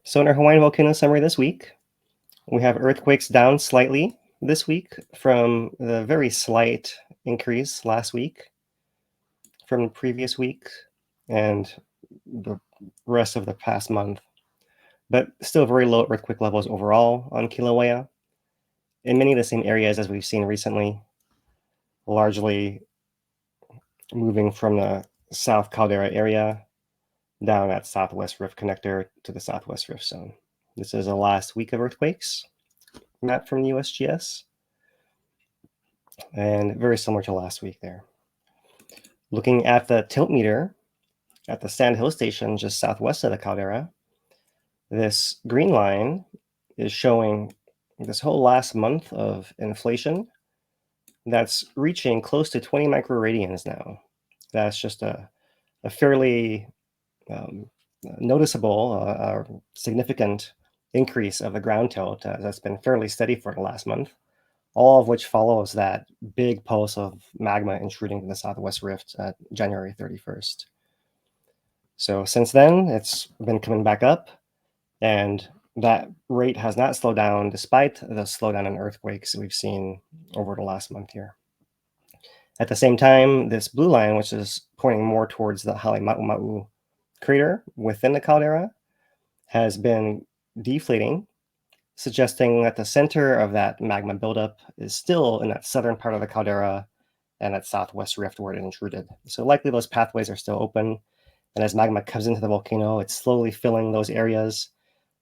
So in our Hawaiian volcano summary this week, we have earthquakes down slightly this week from the very slight increase last week from the previous week and the rest of the past month, but still very low earthquake levels overall on Kīlauea in many of the same areas as we've seen recently, largely moving from the South Caldera area down at Southwest Rift Connector to the Southwest Rift Zone. This is the last week of earthquakes map from the USGS, and very similar to last week there. Looking at the tilt meter at the Sand Hill Station just southwest of the caldera, this green line is showing this whole last month of inflation that's reaching close to 20 microradians now. That's just a fairly noticeable, significant increase of the ground tilt that's been fairly steady for the last month, all of which follows that big pulse of magma intruding in the Southwest Rift at January 31st. So since then, it's been coming back up, and that rate has not slowed down despite the slowdown in earthquakes we've seen over the last month here. At the same time, this blue line, which is pointing more towards the Halemaumau crater within the caldera, has been deflating, suggesting that the center of that magma buildup is still in that southern part of the caldera and that southwest rift where it intruded. So likely those pathways are still open, and as magma comes into the volcano, it's slowly filling those areas,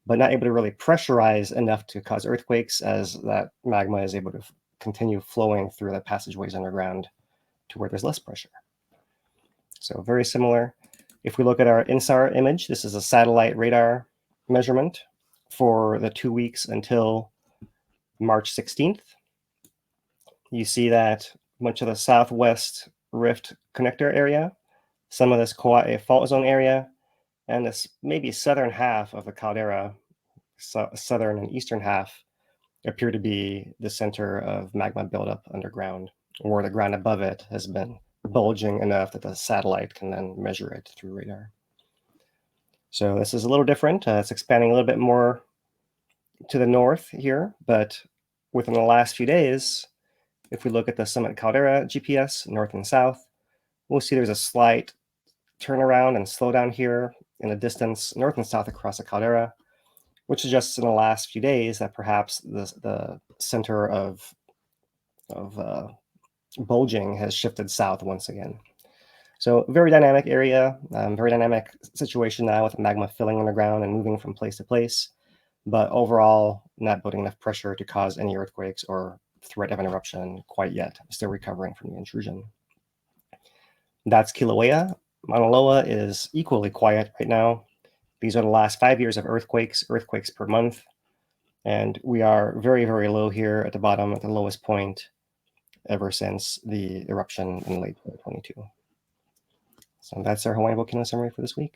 but not able to really pressurize enough to cause earthquakes, as that magma is able to continue flowing through the passageways underground to where there's less pressure. So very similar. If we look at our INSAR image, this is a satellite radar measurement for the 2 weeks until March 16th. You see that much of the southwest rift connector area, some of this Kauai fault zone area, and this maybe southern half of the caldera, southern and eastern half, appear to be the center of magma buildup underground, or the ground above it has been bulging enough that the satellite can then measure it through radar. So this is a little different. It's expanding a little bit more to the north here, but within the last few days, if we look at the Summit Caldera GPS, north and south, we'll see there's a slight turnaround and slowdown here in the distance north and south across the caldera, which suggests in the last few days that perhaps the center of bulging has shifted south once again. So very dynamic area, very dynamic situation now with magma filling underground and moving from place to place, but overall not building enough pressure to cause any earthquakes or threat of an eruption quite yet. Still recovering from the intrusion. That's Kīlauea. Maunaloa is equally quiet right now. These are the last 5 years of earthquakes per month. And we are very, very low here at the bottom, at the lowest point ever since the eruption in late 2022. So that's our Hawaiian volcano summary for this week.